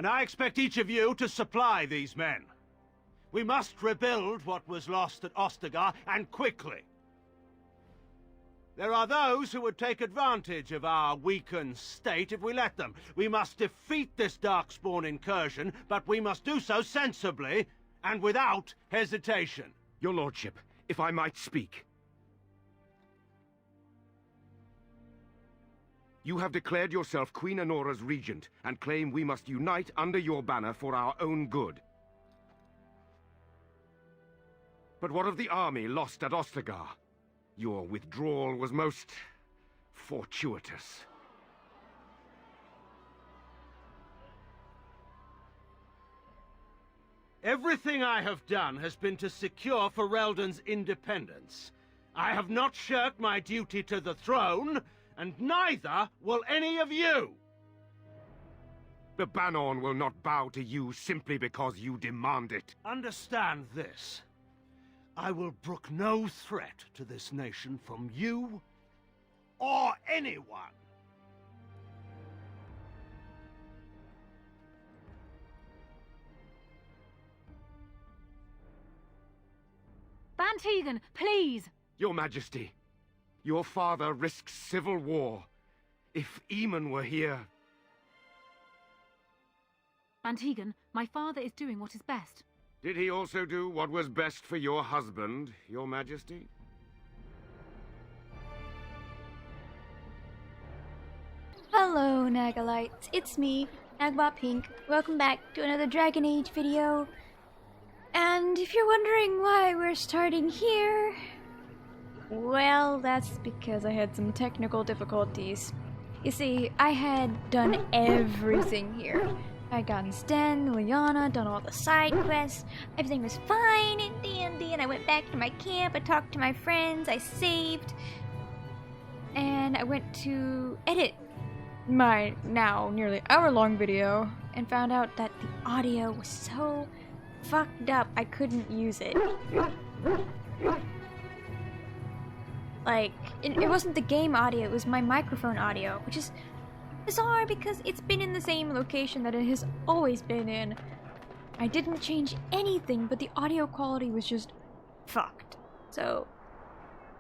And I expect each of you to supply these men. We must rebuild what was lost at Ostagar, and quickly. There are those who would take advantage of our weakened state if we let them. We must defeat this Darkspawn incursion, but we must do so sensibly and without hesitation. Your lordship, if I might speak. You have declared yourself Queen Honora's regent, and claim we must unite under your banner for our own good. But what of the army lost at Ostagar? Your withdrawal was most fortuitous. Everything I have done has been to secure Ferelden's independence. I have not shirked my duty to the throne, and neither will any of you! The Banon will not bow to you simply because you demand it. Understand this. I will brook no threat to this nation from you or anyone. Bantegan, please! Your Majesty, your father risks civil war. If Eamon were here... Bantegan, my father is doing what is best. Did he also do what was best for your husband, Your Majesty? Hello, Nagolites. It's me, NagolBOT Pink. Welcome back to another Dragon Age video. And if you're wondering why we're starting here, well, that's because I had some technical difficulties. You see, I had done everything here. I'd gotten Sten, Liana, done all the side quests, everything was fine and dandy, and I went back to my camp, I talked to my friends, I saved, and I went to edit my now nearly hour-long video, and found out that the audio was so fucked up I couldn't use it. Like, it wasn't the game audio, it was my microphone audio, which is bizarre because it's been in the same location that it has always been in. I didn't change anything, but the audio quality was just fucked. So,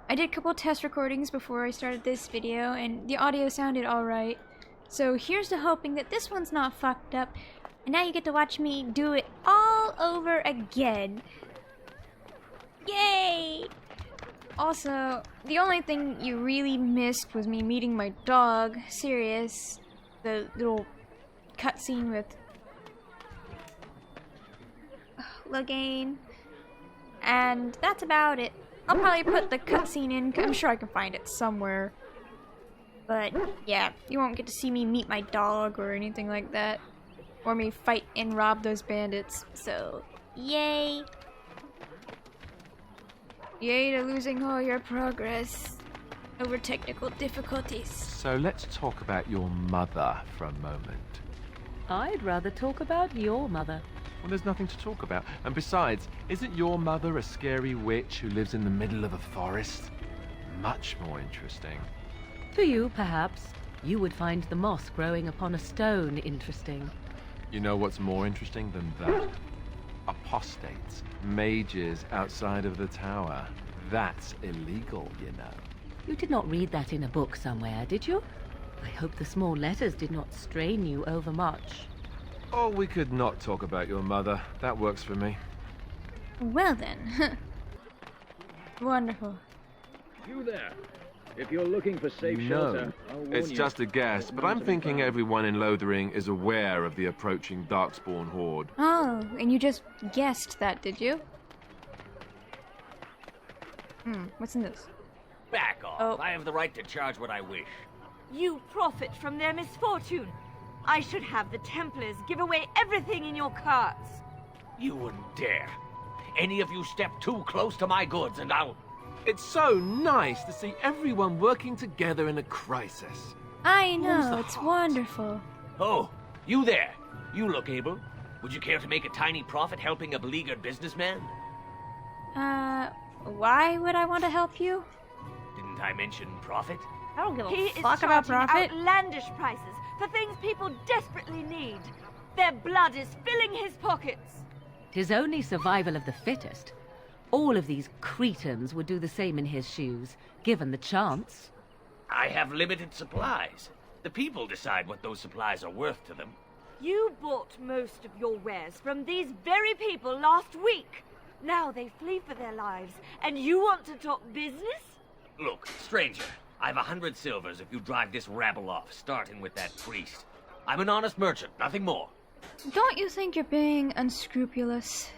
I did a couple test recordings before I started this video, and the audio sounded alright. So here's to hoping that this one's not fucked up, and now you get to watch me do it all over again. Yay! Also, the only thing you really missed was me meeting my dog, Sirius. The little cutscene with Loghain. And that's about it. I'll probably put the cutscene in, I'm sure I can find it somewhere. But yeah, you won't get to see me meet my dog or anything like that. Or me fight and rob those bandits. So, yay! Yay to losing all your progress over technical difficulties. So let's talk about your mother for a moment. I'd rather talk about your mother. Well, there's nothing to talk about. And besides, isn't your mother a scary witch who lives in the middle of a forest? Much more interesting. For you, perhaps. You would find the moss growing upon a stone interesting. You know what's more interesting than that? Apostates, mages outside of the tower. That's illegal, you know. You did not read that in a book somewhere, did you? I hope the small letters did not strain you overmuch. Oh, we could not talk about your mother. That works for me. Well then. Wonderful. You there. If you're looking for safe shelter, I'll warn It's you. just a guess, but I'm thinking everyone in Lothering is aware of the approaching Darkspawn horde. Oh, and you just guessed that, did you? What's in this? Back off. Oh. I have the right to charge what I wish. You profit from their misfortune. I should have the Templars give away everything in your carts. You wouldn't dare. Any of you step too close to my goods and I'll... It's so nice to see everyone working together in a crisis. I Who's know, the it's heart? wonderful. Oh, you there. You look able. Would you care to make a tiny profit helping a beleaguered businessman? Why would I want to help you? Didn't I mention profit? I don't give He is fuck about charging profit. outlandish prices for things people desperately need. Their blood is filling his pockets. 'Tis only survival of the fittest. All of these cretins would do the same in his shoes, given the chance. I have limited supplies. The people decide what those supplies are worth to them. You bought most of your wares from these very people last week. Now they flee for their lives, and you want to talk business? Look, stranger, I've 100 silvers if you drive this rabble off, starting with that priest. I'm an honest merchant, nothing more. Don't you think you're being unscrupulous?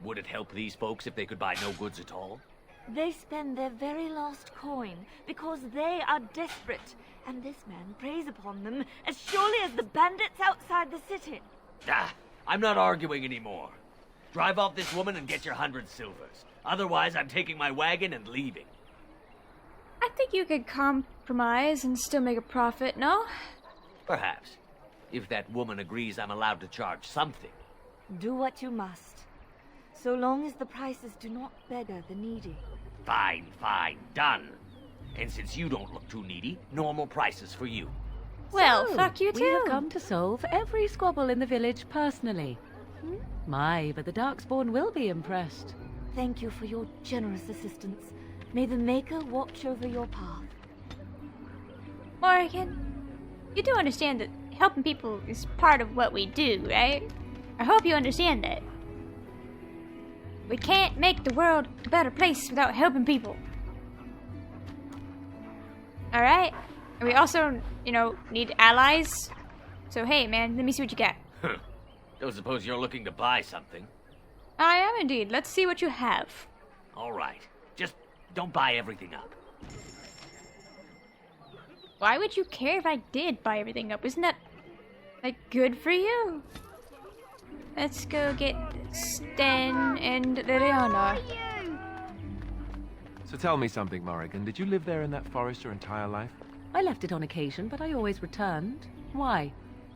Would it help these folks if they could buy no goods at all? They spend their very last coin because they are desperate, and this man preys upon them as surely as the bandits outside the city. Ah, I'm not arguing anymore. Drive off this woman and get your 100 silvers. Otherwise, I'm taking my wagon and leaving. I think you could compromise and still make a profit, no? Perhaps. If that woman agrees I'm allowed to charge something. Do what you must, so long as the prices do not beggar the needy. Fine, fine, done. And since you don't look too needy, normal prices for you. Well, So, fuck you We have too. come to solve every squabble in the village personally. My, but the Darkspawn will be impressed. Thank you for your generous assistance. May the Maker watch over your path. Morgan, you do understand that helping people is part of what we do, right? I hope you understand that. We can't make the world a better place without helping people. Alright? And we also, need allies. So hey, man, let me see what you got. Don't suppose you're looking to buy something? I am indeed. Let's see what you have. All right. Just don't buy everything up. Why would you care if I did buy everything up? Isn't that, good for you? Let's go get Sten and Liliana. So tell me something, Morrigan. Did you live there in that forest your entire life? I left it on occasion, but I always returned. Why?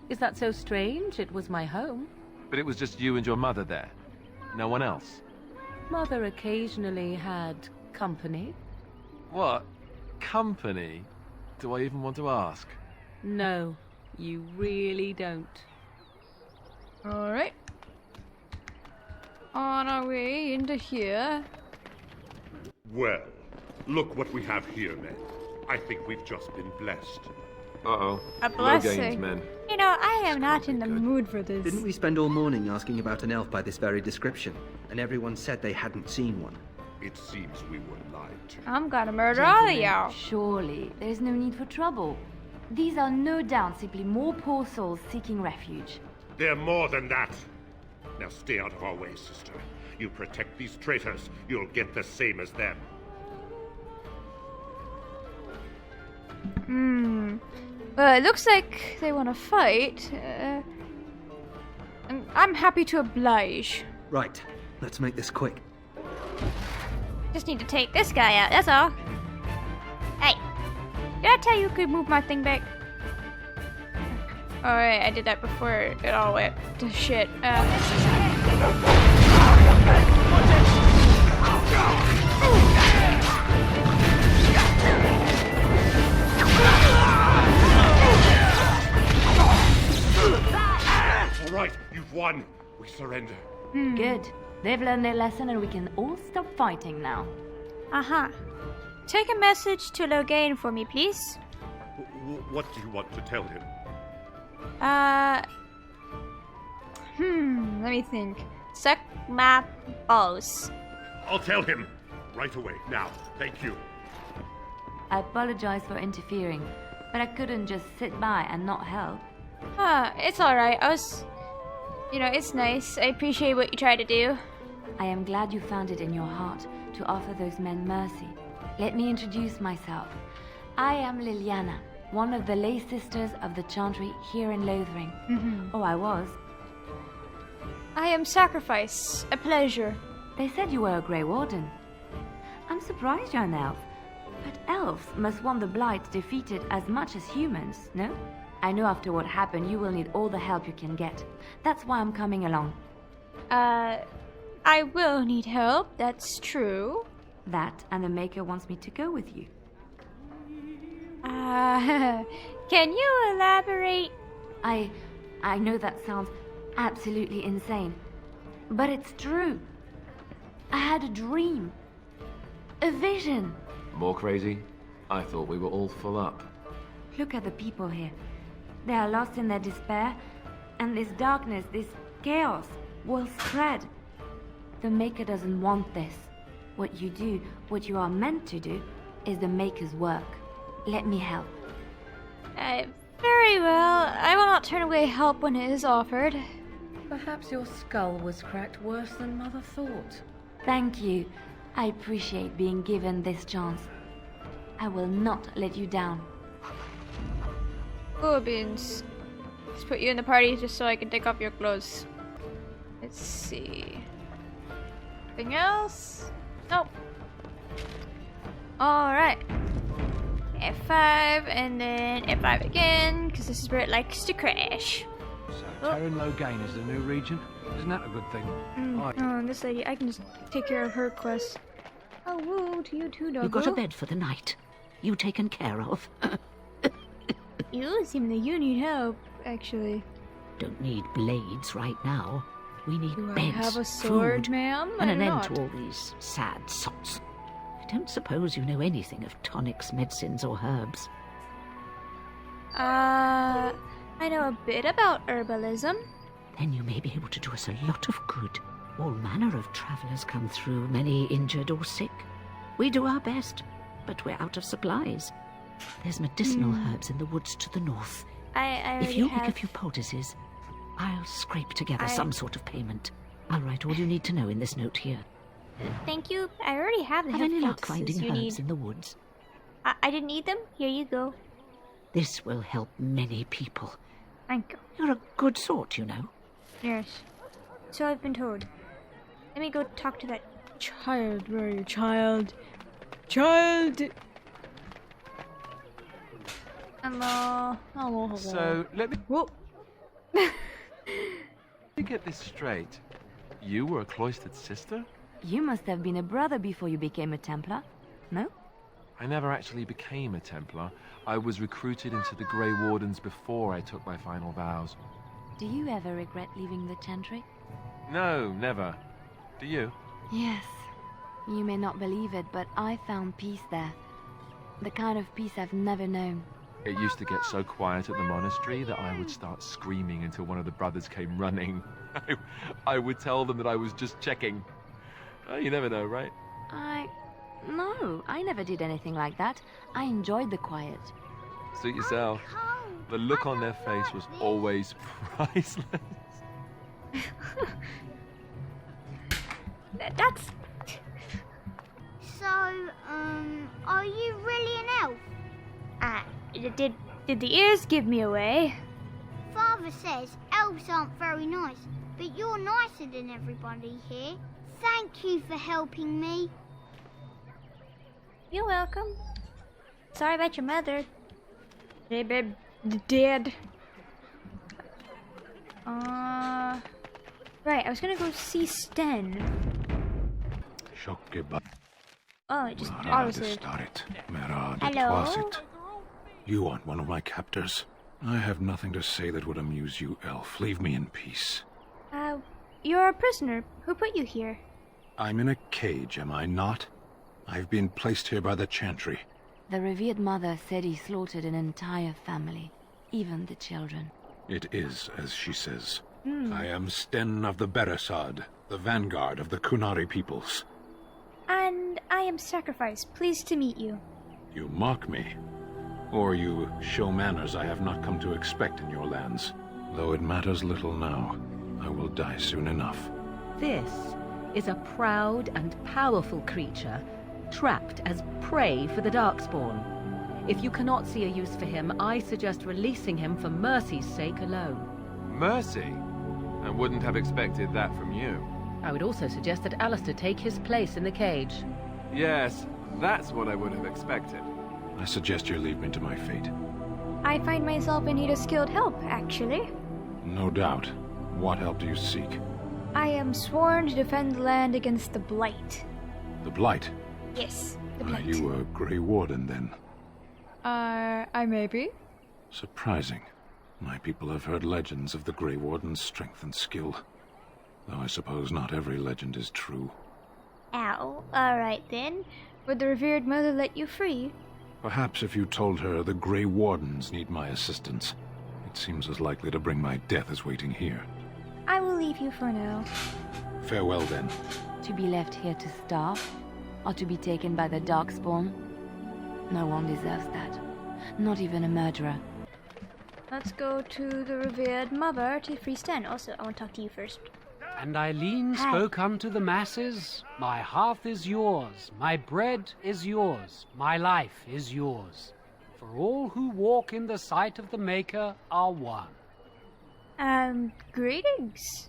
Is that so strange? It was my home. But it was just you and your mother there. No one else. Mother occasionally had company. What? Company? Do I even want to ask? No, you really don't. Alright. On our way into here. Well, look what we have here, men. I think we've just been blessed. Uh-oh. A No blessing. gains, men. I am not in the good. mood for this. Didn't we spend all morning asking about an elf by this very description? And everyone said they hadn't seen one. It seems we were lied to. I'm gonna murder all of y'all. Surely, there's no need for trouble. These are no doubt simply more poor souls seeking refuge. They're more than that. Now stay out of our way, sister. You protect these traitors, you'll get the same as them. Well, it looks like they want to fight. And I'm happy to oblige. Right, let's make this quick. Just need to take this guy out, that's all. Hey, did I tell you could move my thing back? Alright, I did that before it all went to shit. All right, you've won. We surrender. Good. They've learned their lesson and we can all stop fighting now. Uh-huh. Take a message to Logain for me, please. What do you want to tell him? Let me think. Suck my balls. I'll tell him. Right away, now. Thank you. I apologize for interfering, but I couldn't just sit by and not help. It's alright. It's nice. I appreciate what you try to do. I am glad you found it in your heart to offer those men mercy. Let me introduce myself. I am Liliana, one of the lay sisters of the Chantry here in Lothering. Oh, I was. I am Sacrifice. A pleasure. They said you were a Grey Warden. I'm surprised you're an elf. But elves must want the Blight defeated as much as humans, no? I know after what happened you will need all the help you can get. That's why I'm coming along. I will need help, that's true. That and the Maker wants me to go with you. Can you elaborate? I know that sounds absolutely insane. But it's true. I had a dream. A vision. More crazy? I thought we were all full up. Look at the people here. They are lost in their despair, and this darkness, this chaos, will spread. The Maker doesn't want this. What you do, what you are meant to do, is the Maker's work. Let me help. Very well. I will not turn away help when it is offered. Perhaps your skull was cracked worse than Mother thought. Thank you. I appreciate being given this chance. I will not let you down. Oh, beans. Let's put you in the party just so I can take off your clothes. Let's see. Anything else? Nope. Alright. F5 and then F5 again, because this is where it likes to crash. So, Terran Logain is the new region? Isn't that a good thing? Oh, this lady, I can just take care of her quest. Oh, woo, to you too, doggo. You've got a bed for the night. You taken care of. You seem that you need help, actually. Don't need blades right now. We need Do beds, I have a sword, food, ma'am? and I an do end not. to all these sad sots. I don't suppose you know anything of tonics, medicines, or herbs. I know a bit about herbalism. Then you may be able to do us a lot of good. All manner of travellers come through, many injured or sick. We do our best, but we're out of supplies. There's medicinal herbs in the woods to the north. I If you already make a have... few poultices, I'll scrape together some sort of payment. I'll write all you need to know in this note here. Thank you. I already have the Have any luck poultices finding you herbs need. in the woods? I didn't need them. Here you go. This will help many people. Thank you. You're a good sort, you know. Yes. So I've been told. Let me go talk to that child. Where are you, child? Child! Hello. Hello. So, let me Whoa. get this straight. You were a cloistered sister? You must have been a brother before you became a Templar, no? I never actually became a Templar. I was recruited into the Grey Wardens before I took my final vows. Do you ever regret leaving the Chantry? No, never. Do you? Yes. You may not believe it, but I found peace there. The kind of peace I've never known. It used to get so quiet at the monastery that I would start screaming until one of the brothers came running. I would tell them that I was just checking. Oh, you never know, right? No, I never did anything like that. I enjoyed the quiet. Suit yourself. The look on their face was always priceless. That's... So, are you really an elf? Did the ears give me away? Father says elves aren't very nice, but you're nicer than everybody here. Thank you for helping me. You're welcome. Sorry about your mother. Hey, babe. Dead. Right, I was gonna go see Sten. Oh, it just auto-saved. Hello? You aren't one of my captors. I have nothing to say that would amuse you, elf. Leave me in peace. You're a prisoner. Who put you here? I'm in a cage, am I not? I've been placed here by the Chantry. The revered mother said he slaughtered an entire family, even the children. It is, as she says. I am Sten of the Beresad, the vanguard of the Kunari peoples. And I am Sacrifice. Pleased to meet you. You mock me. Or you show manners I have not come to expect in your lands. Though it matters little now. I will die soon enough. This is a proud and powerful creature, trapped as prey for the Darkspawn. If you cannot see a use for him, I suggest releasing him for mercy's sake alone. Mercy? I wouldn't have expected that from you. I would also suggest that Alistair take his place in the cage. Yes, that's what I would have expected. I suggest you leave me to my fate. I find myself in need of skilled help, actually. No doubt. What help do you seek? I am sworn to defend the land against the Blight. The Blight? Yes, the Are Blight. you a Grey Warden, then? I may be. Surprising. My people have heard legends of the Grey Warden's strength and skill. Though I suppose not every legend is true. Ow. Alright then. Would the revered mother let you free? Perhaps if you told her the Grey Wardens need my assistance. It seems as likely to bring my death as waiting here. I will leave you for now. Farewell then. To be left here to starve? Or to be taken by the Darkspawn? No one deserves that. Not even a murderer. Let's go to the revered mother to free Sten. Also, I want to talk to you first. And Eileen spoke unto the masses, my hearth is yours, my bread is yours, my life is yours. For all who walk in the sight of the Maker are one. Greetings.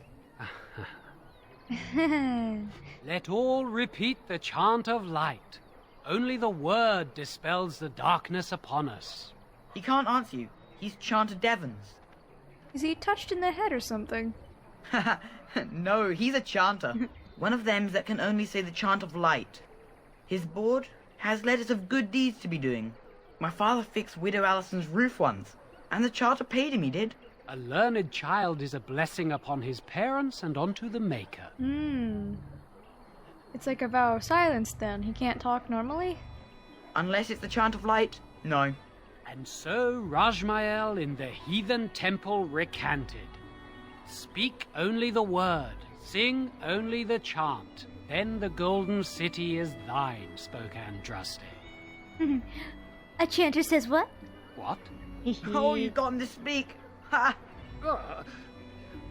Let all repeat the chant of light. Only the word dispels the darkness upon us. He can't answer you. He's chanted Devons. Is he touched in the head or something? No, he's a chanter. One of them that can only say the chant of light. His board has letters of good deeds to be doing. My father fixed Widow Allison's roof once, and the charter paid him, he did. A learned child is a blessing upon his parents and onto the Maker. It's like a vow of silence then. He can't talk normally? Unless it's the chant of light, no. And so Rajmael in the heathen temple recanted. Speak only the word, sing only the chant, then the golden city is thine, spoke Andraste. A chanter says what? What? Oh, you got him to speak. Ha!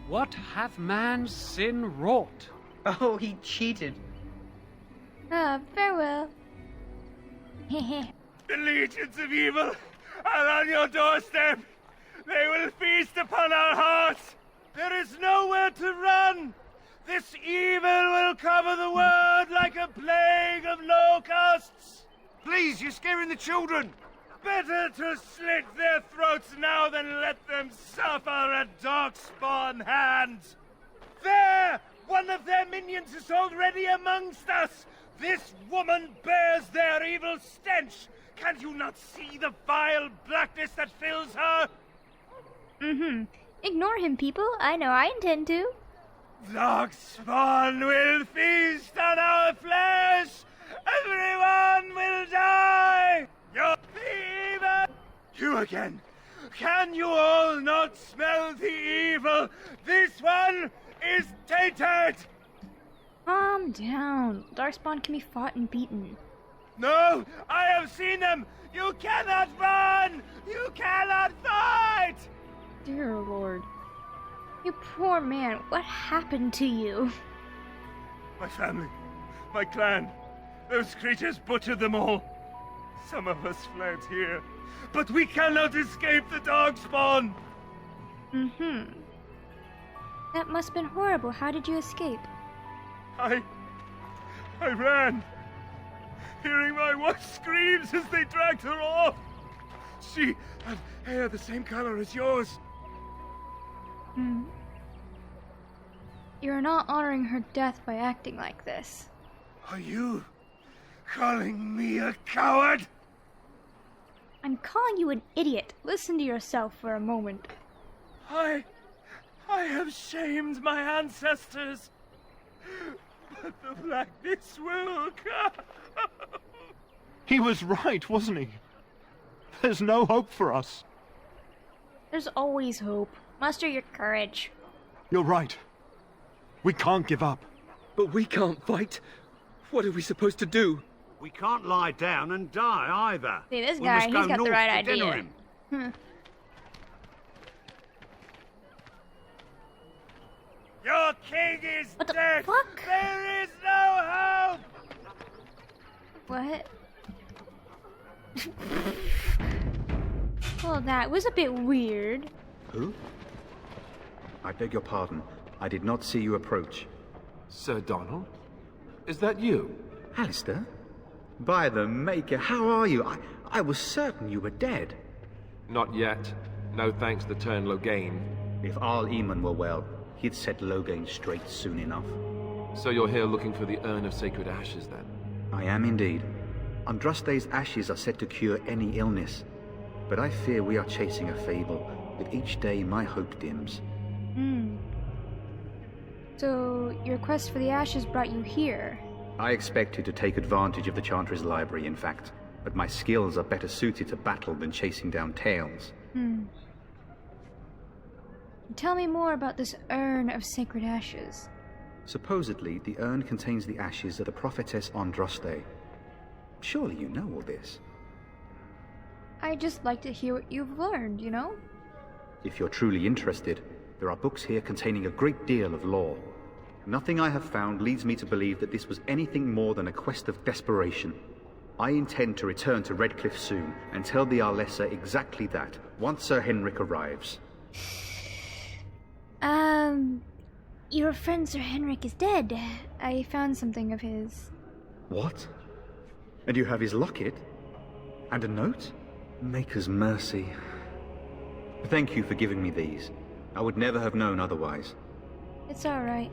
What hath man's sin wrought? Oh, he cheated. Farewell. The legions of evil are on your doorstep. They will feast upon our hearts. There is nowhere to run. This evil will cover the world like a plague of locusts. Please, you're scaring the children. Better to slit their throats now than let them suffer at Darkspawn hands. There! One of their minions is already amongst us. This woman bears their evil stench. Can you not see the vile blackness that fills her? Ignore him, people. I know I intend to. Darkspawn will feast on our flesh. Everyone will die. You're evil. You again. Can you all not smell the evil? This one is tainted. Calm down. Darkspawn can be fought and beaten. No, I have seen them. You cannot run. You cannot fight. Dear Lord. You poor man. What happened to you? My family, my clan. Those creatures butchered them all. Some of us fled here, but we cannot escape the Darkspawn. That must have been horrible. How did you escape? I ran, hearing my wife's screams as they dragged her off. She had hair the same color as yours. You're not honoring her death by acting like this. Are you calling me a coward? I'm calling you an idiot. Listen to yourself for a moment. I have shamed my ancestors. But the blackness will come. He was right, wasn't he? There's no hope for us. There's always hope. Muster your courage. You're right. We can't give up. But we can't fight. What are we supposed to do? We can't lie down and die either. See, this guy, he's got the right idea. Your king is What the dead. fuck? There is no hope. What? Well, that was a bit weird. Who? I beg your pardon. I did not see you approach. Sir Donald? Is that you? Alistair? By the Maker, how are you? I was certain you were dead. Not yet. No thanks to Turn Logain. If Arl Eamon were well, he'd set Logain straight soon enough. So you're here looking for the Urn of Sacred Ashes, then? I am indeed. Andraste's ashes are said to cure any illness. But I fear we are chasing a fable, With each day, my hope dims. So, your quest for the ashes brought you here? I expected to take advantage of the Chantry's library, in fact, but my skills are better suited to battle than chasing down tales. Tell me more about this urn of sacred ashes. Supposedly, the urn contains the ashes of the prophetess Andraste. Surely you know all this. I'd just like to hear what you've learned, you know? If you're truly interested, there are books here containing a great deal of lore. Nothing I have found leads me to believe that this was anything more than a quest of desperation. I intend to return to Redcliffe soon and tell the Arlessa exactly that, once Sir Henrik arrives. Your friend Sir Henrik is dead. I found something of his. What? And you have his locket? And a note? Maker's mercy. Thank you for giving me these. I would never have known otherwise. It's alright.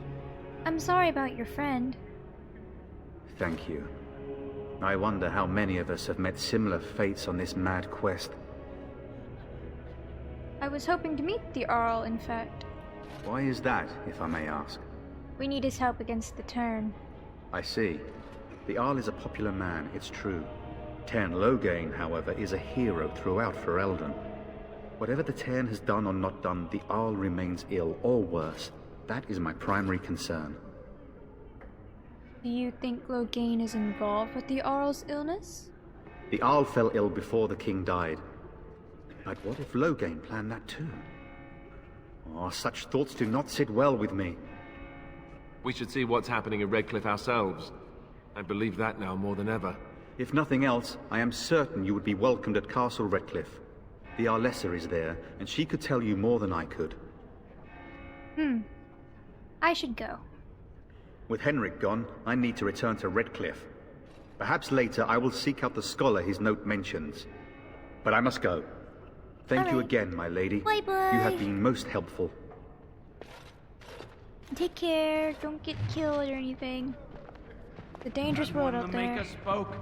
I'm sorry about your friend. Thank you. I wonder how many of us have met similar fates on this mad quest. I was hoping to meet the Arl, in fact. Why is that, if I may ask? We need his help against the Turn. I see. The Arl is a popular man, it's true. Tern Loghain, however, is a hero throughout Ferelden. Whatever the Tern has done or not done, the Arl remains ill, or worse. That is my primary concern. Do you think Loghain is involved with the Arl's illness? The Arl fell ill before the king died. But what if Loghain planned that too? Oh, such thoughts do not sit well with me. We should see what's happening in Redcliffe ourselves. I believe that now more than ever. If nothing else, I am certain you would be welcomed at Castle Redcliffe. The Arlessa is there, and she could tell you more than I could. I should go. With Henrik gone, I need to return to Redcliffe. Perhaps later I will seek out the scholar his note mentions. But I must go. Thank you again, my lady. Bye-bye. You have been most helpful. Take care. Don't get killed or anything. It's a dangerous world out there. Maker spoke.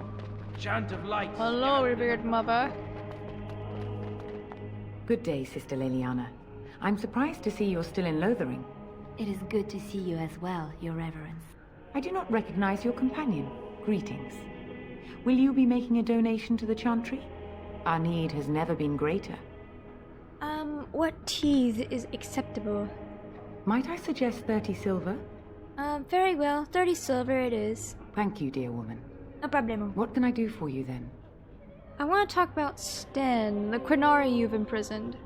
Chant of light. Hello, revered mother. Good day, Sister Liliana. I'm surprised to see you're still in Lothering. It is good to see you as well, Your Reverence. I do not recognize your companion. Greetings. Will you be making a donation to the Chantry? Our need has never been greater. What teeth is acceptable? Might I suggest 30 silver? Very well. 30 silver it is. Thank you, dear woman. No problemo. What can I do for you then? I want to talk about Sten, the Quinari you've imprisoned.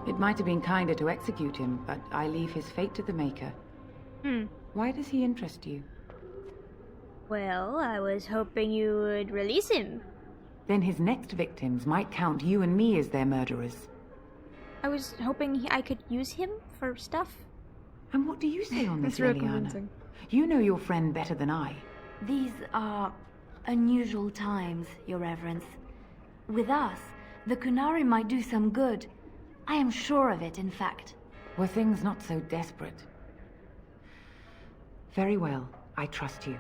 It might have been kinder to execute him, but I leave his fate to the Maker. Why does he interest you? Well, I was hoping you would release him. Then his next victims might count you and me as their murderers. I was hoping I could use him for stuff. And what do you say on this, That's real Liliana? convincing. You know your friend better than I. These are unusual times, Your Reverence. With us, the Kunari might do some good. I am sure of it, in fact. Were things not so desperate? Very well, I trust you.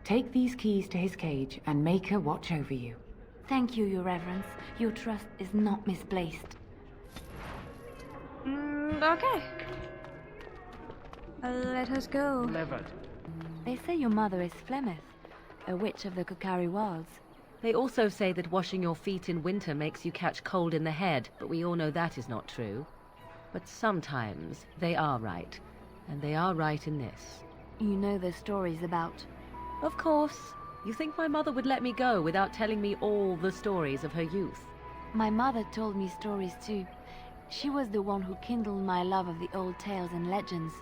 Take these keys to his cage and make her watch over you. Thank you, Your Reverence. Your trust is not misplaced. Okay. Let us go. Levered. They say your mother is Flemeth, a witch of the Kukari Wilds. They also say that washing your feet in winter makes you catch cold in the head, but we all know that is not true. But sometimes they are right, and they are right in this. You know the stories about... Of course. You think my mother would let me go without telling me all the stories of her youth? My mother told me stories too. She was the one who kindled my love of the old tales and legends.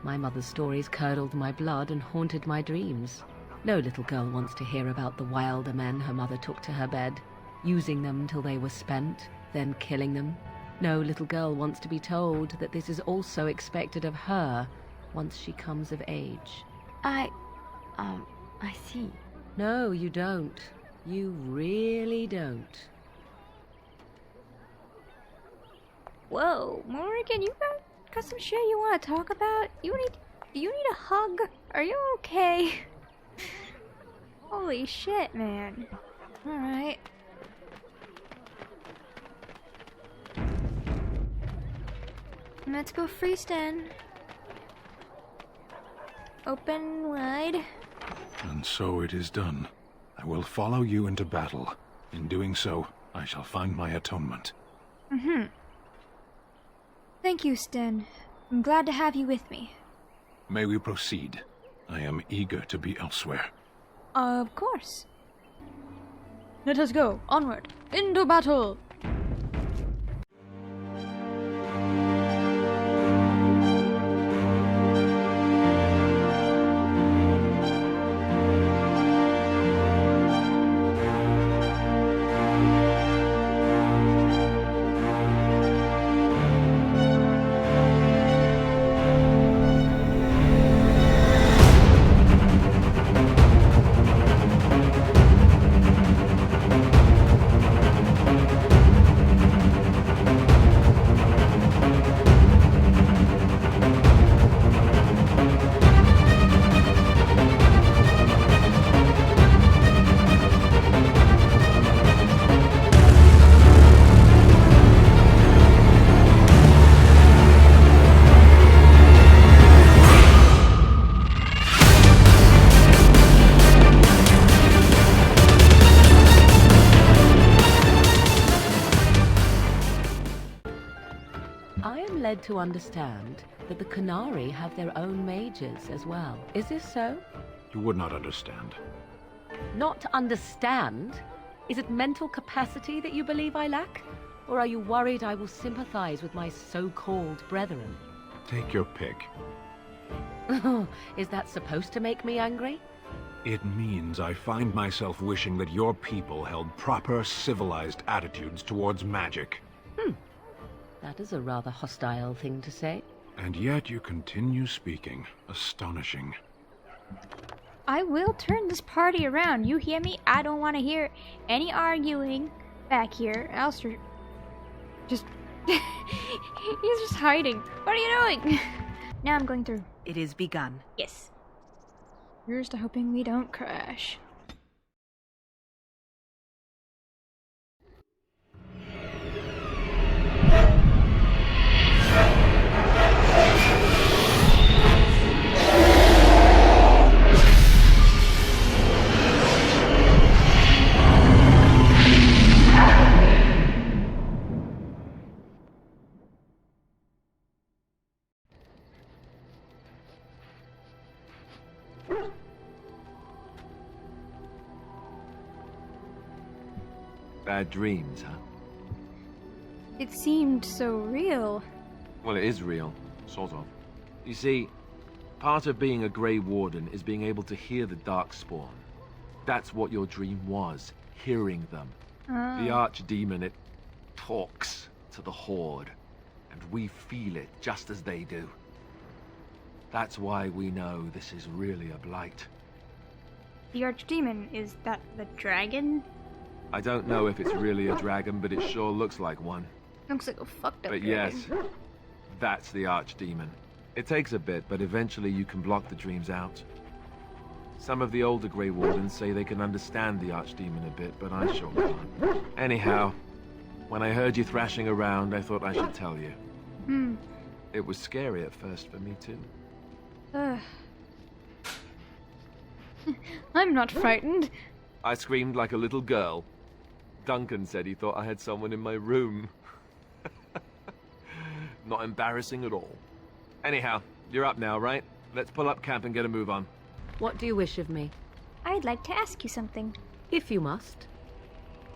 My mother's stories curdled my blood and haunted my dreams. No little girl wants to hear about the wilder men her mother took to her bed, using them till they were spent, then killing them. No little girl wants to be told that this is also expected of her once she comes of age. I see. No, you don't. You really don't. Whoa, Morrigan, you got some shit you want to talk about? Do you need a hug? Are you okay? Holy shit, man. Alright. Let's go freestand. Open wide. And so it is done. I will follow you into battle. In doing so, I shall find my atonement. Thank you, Sten. I'm glad to have you with me. May we proceed? I am eager to be elsewhere. Of course. Let us go. Onward. Into battle! To understand that the Canary have their own mages as well. Is this so? You would not understand. Not understand? Is it mental capacity that you believe I lack? Or are you worried I will sympathize with my so-called brethren? Take your pick. Is that supposed to make me angry? It means I find myself wishing that your people held proper, civilized attitudes towards magic. That is a rather hostile thing to say. And yet you continue speaking. Astonishing. I will turn this party around. You hear me? I don't want to hear any arguing back here. Alistair just... He's just hiding. What are you doing? Now I'm going through. It is begun. Yes. Here's to hoping we don't crash. Bad dreams, huh? It seemed so real. Well, it is real. Sort of. You see, part of being a Grey Warden is being able to hear the Darkspawn. That's what your dream was, hearing them. The Archdemon, it talks to the Horde, and we feel it just as they do. That's why we know this is really a blight. The Archdemon, is that the dragon? I don't know if it's really a dragon, but it sure looks like one. Looks like a fucked up But dragon. yes, that's the Archdemon. It takes a bit, but eventually you can block the dreams out. Some of the older Grey Wardens say they can understand the Archdemon a bit, but I sure can't. Anyhow, when I heard you thrashing around, I thought I should tell you. It was scary at first for me, too. I'm not frightened. I screamed like a little girl. Duncan said he thought I had someone in my room. Not embarrassing at all. Anyhow, you're up now, right? Let's pull up camp and get a move on. What do you wish of me? I'd like to ask you something. If you must.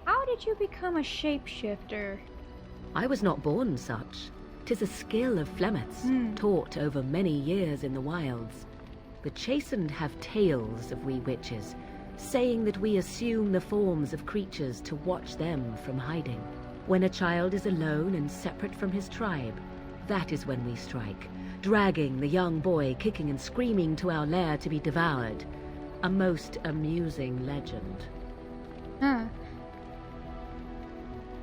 How did you become a shapeshifter? I was not born such. 'Tis a skill of Flemets, taught over many years in the wilds. The chastened have tales of we witches, saying that we assume the forms of creatures to watch them from hiding. When a child is alone and separate from his tribe, that is when we strike, dragging the young boy kicking and screaming to our lair to be devoured. A most amusing legend.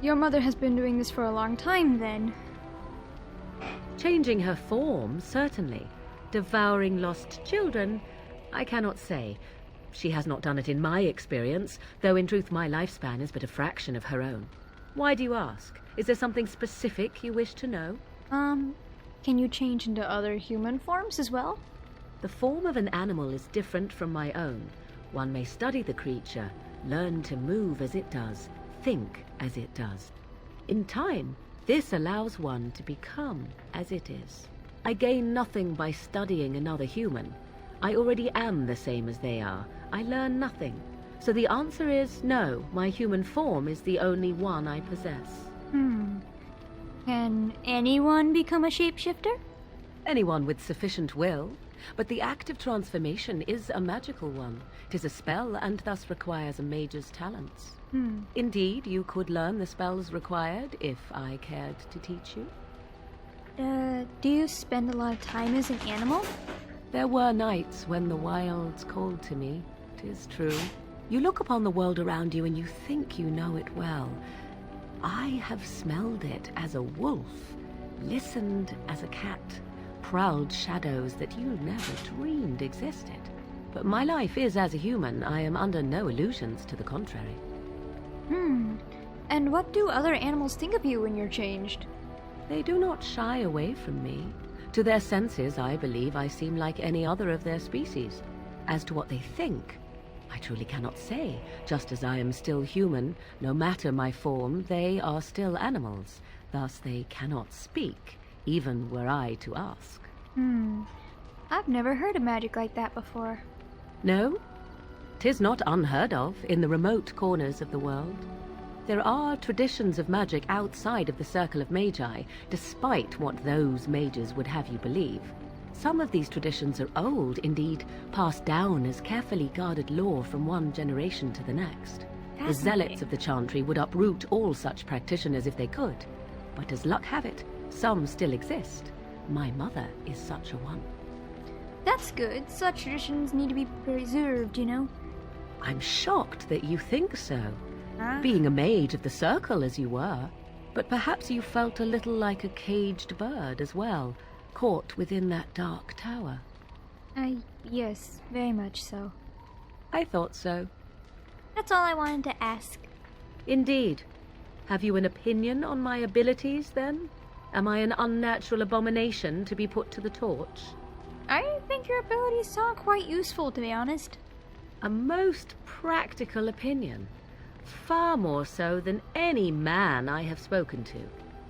Your mother has been doing this for a long time, then. Changing her form, certainly. Devouring lost children, I cannot say. She has not done it in my experience, though in truth my lifespan is but a fraction of her own. Why do you ask? Is there something specific you wish to know? Can you change into other human forms as well? The form of an animal is different from my own. One may study the creature, learn to move as it does, think as it does. In time, this allows one to become as it is. I gain nothing by studying another human. I already am the same as they are. I learn nothing. So the answer is no, my human form is the only one I possess. Can anyone become a shapeshifter? Anyone with sufficient will. But the act of transformation is a magical one. 'Tis a spell and thus requires a mage's talents. Indeed, you could learn the spells required if I cared to teach you. Do you spend a lot of time as an animal? There were nights when the wilds called to me, 'tis true. You look upon the world around you and you think you know it well. I have smelled it as a wolf, listened as a cat, prowled shadows that you never dreamed existed. But my life is as a human. I am under no illusions to the contrary. And what do other animals think of you when you're changed? They do not shy away from me. To their senses, I believe I seem like any other of their species. As to what they think, I truly cannot say. Just as I am still human, no matter my form, they are still animals. Thus they cannot speak, even were I to ask. I've never heard of magic like that before. No? 'Tis not unheard of in the remote corners of the world. There are traditions of magic outside of the circle of magi, despite what those mages would have you believe. Some of these traditions are old, indeed, passed down as carefully guarded lore from one generation to the next. The zealots of the chantry would uproot all such practitioners if they could. But as luck have it, some still exist. My mother is such a one. That's good. Such traditions need to be preserved, you know? I'm shocked that you think so. Being a mage of the circle as you were. But perhaps you felt a little like a caged bird as well, caught within that dark tower. Yes, very much so. I thought so. That's all I wanted to ask. Indeed. Have you an opinion on my abilities, then? Am I an unnatural abomination to be put to the torch? I think your abilities sound quite useful, to be honest. A most practical opinion. Far more so than any man I have spoken to.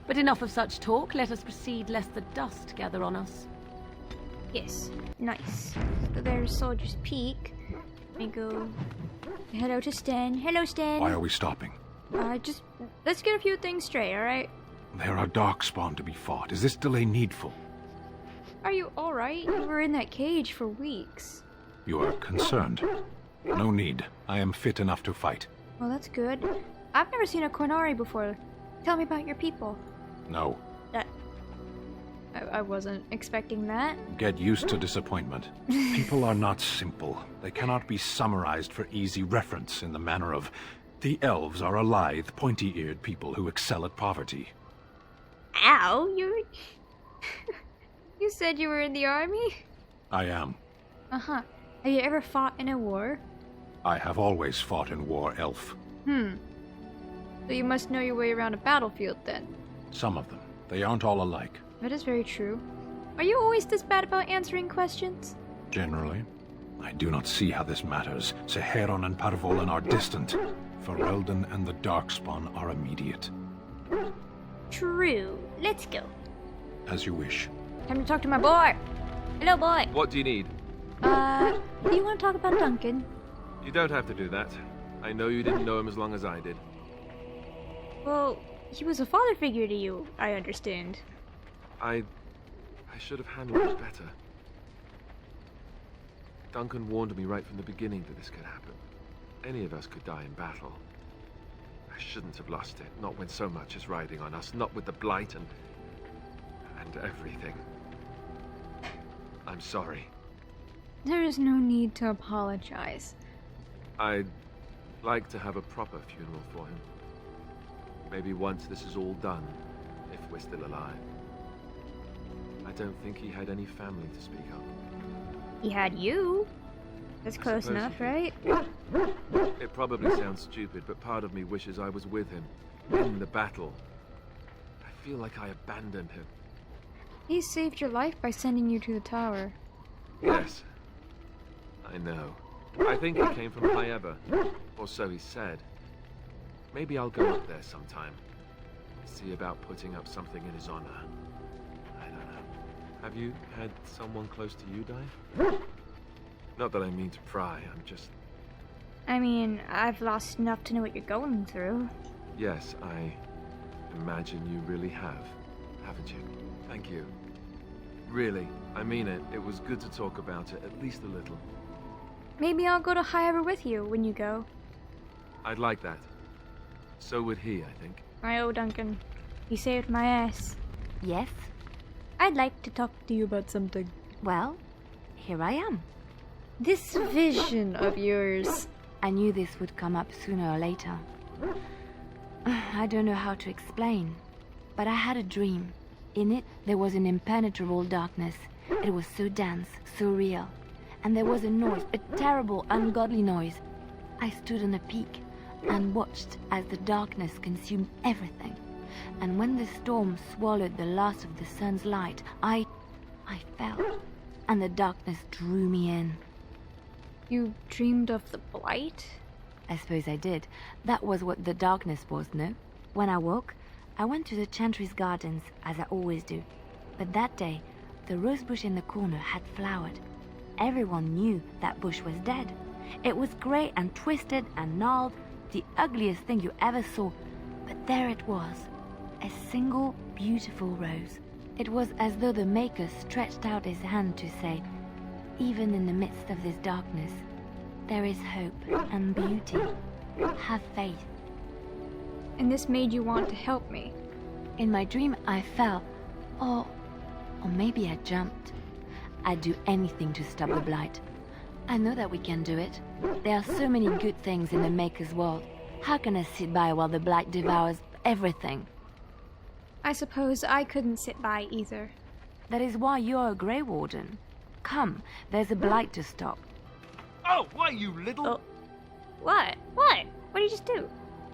But enough of such talk. Let us proceed, lest the dust gather on us. Yes, nice. So there's Soldier's Peak. Let me go. Hello to Sten. Hello, Sten. Why are we stopping? Just let's get a few things straight, all right? There are darkspawn to be fought. Is this delay needful? Are you all right? You were in that cage for weeks. You are concerned. No need. I am fit enough to fight. Well, that's good. I've never seen a Cornari before. Tell me about your people. No. I wasn't expecting that. Get used to disappointment. People are not simple. They cannot be summarized for easy reference in the manner of, the elves are a lithe, pointy-eared people who excel at poverty. Ow, You said you were in the army? I am. Uh-huh. Have you ever fought in a war? I have always fought in war, elf. So you must know your way around a battlefield, then. Some of them. They aren't all alike. That is very true. Are you always this bad about answering questions? Generally. I do not see how this matters. Seheron and Parvolan are distant. Ferelden and the Darkspawn are immediate. True. Let's go. As you wish. Time to talk to my boy. Hello, boy. What do you need? Do you want to talk about Duncan? You don't have to do that. I know you didn't know him as long as I did. Well, he was a father figure to you, I understand. I should have handled it better. Duncan warned me right from the beginning that this could happen. Any of us could die in battle. I shouldn't have lost it, not when so much is riding on us, not with the Blight and everything. I'm sorry. There is no need to apologize. I'd like to have a proper funeral for him. Maybe once this is all done, if we're still alive. I don't think he had any family to speak of. He had you. That's close enough, right? It probably sounds stupid, but part of me wishes I was with him, in the battle. I feel like I abandoned him. He saved your life by sending you to the tower. Yes. I know. I think it came from high Ever. Or so he said. Maybe I'll go up there sometime. See about putting up something in his honor. I don't know. Have you had someone close to you die? Not that I mean to pry, I'm just... I mean, I've lost enough to know what you're going through. Yes, I imagine you really have, haven't you? Thank you. Really, I mean it. It was good to talk about it, at least a little. Maybe I'll go to High Ever with you when you go. I'd like that. So would he, I think. I owe Duncan. He saved my ass. Yes? I'd like to talk to you about something. Well, here I am. This vision of yours. I knew this would come up sooner or later. I don't know how to explain, but I had a dream. In it, there was an impenetrable darkness. It was so dense, so real. And there was a noise, a terrible, ungodly noise. I stood on a peak and watched as the darkness consumed everything. And when the storm swallowed the last of the sun's light, I fell, and the darkness drew me in. You dreamed of the Blight? I suppose I did. That was what the darkness was, no? When I woke, I went to the Chantry's gardens, as I always do. But that day, the rose bush in the corner had flowered. Everyone knew that bush was dead. It was grey and twisted and gnarled, the ugliest thing you ever saw. But there it was, a single beautiful rose. It was as though the Maker stretched out his hand to say, even in the midst of this darkness, there is hope and beauty. Have faith. And this made you want to help me? In my dream, I fell. Or maybe I jumped. I'd do anything to stop the Blight. I know that we can do it. There are so many good things in the Maker's world. How can I sit by while the Blight devours everything? I suppose I couldn't sit by either. That is why you're a Grey Warden. Come, there's a Blight to stop. Oh, why, you little... Oh. What? What? What did you just do?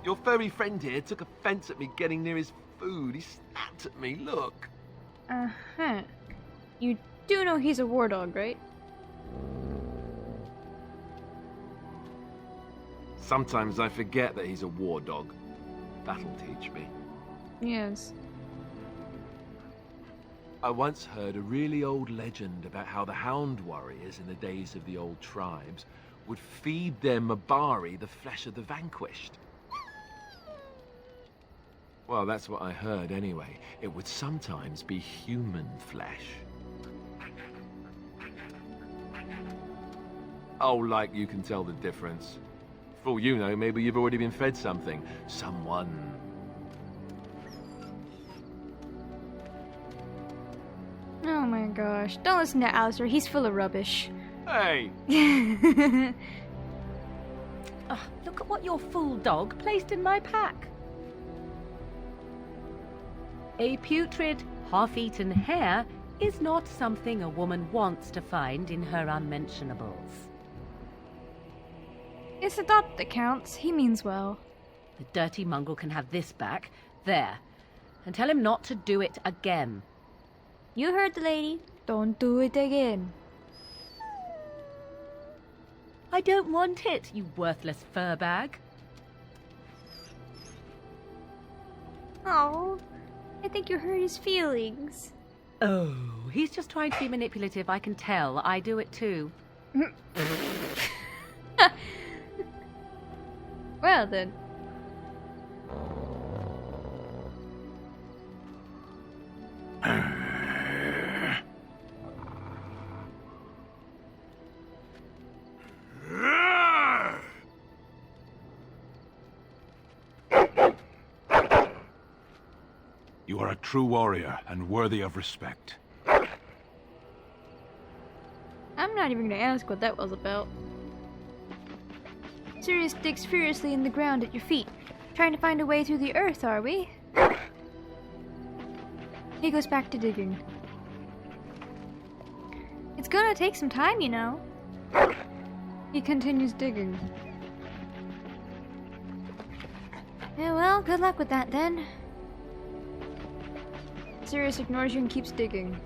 Your furry friend here took offense at me getting near his food. He snapped at me, look. Uh-huh. You do know he's a war dog, right? Sometimes I forget that he's a war dog. That'll teach me. Yes. I once heard a really old legend about how the Hound warriors in the days of the old tribes would feed their Mabari the flesh of the vanquished. Well, that's what I heard anyway. It would sometimes be human flesh. Oh, like you can tell the difference. For all you know, maybe you've already been fed something. Someone. Oh my gosh. Don't listen to Alistair. He's full of rubbish. Hey! Oh, look at what your fool dog placed in my pack. A putrid, half-eaten hare is not something a woman wants to find in her unmentionables. It's the thought that counts. He means well. The dirty mongrel can have this back. There. And tell him not to do it again. You heard the lady. Don't do it again. I don't want it, you worthless fur bag. Oh, I think you hurt his feelings. Oh, he's just trying to be manipulative, I can tell. I do it too. Well then. You are a true warrior and worthy of respect. I'm not even gonna ask what that was about. Sirius digs furiously in the ground at your feet. Trying to find a way through the earth, are we? He goes back to digging. It's gonna take some time, you know. He continues digging. Yeah, well, good luck with that then. Sirius ignores you and keeps digging.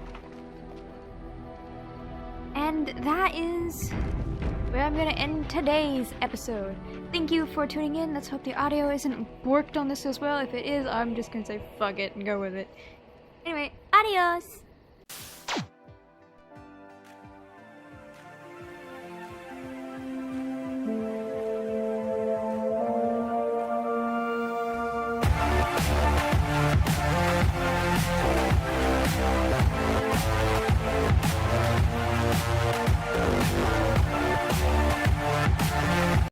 And that is where I'm gonna end today's episode. Thank you for tuning in. Let's hope the audio isn't worked on this as well. If it is, I'm just gonna say fuck it and go with it. Anyway, adios!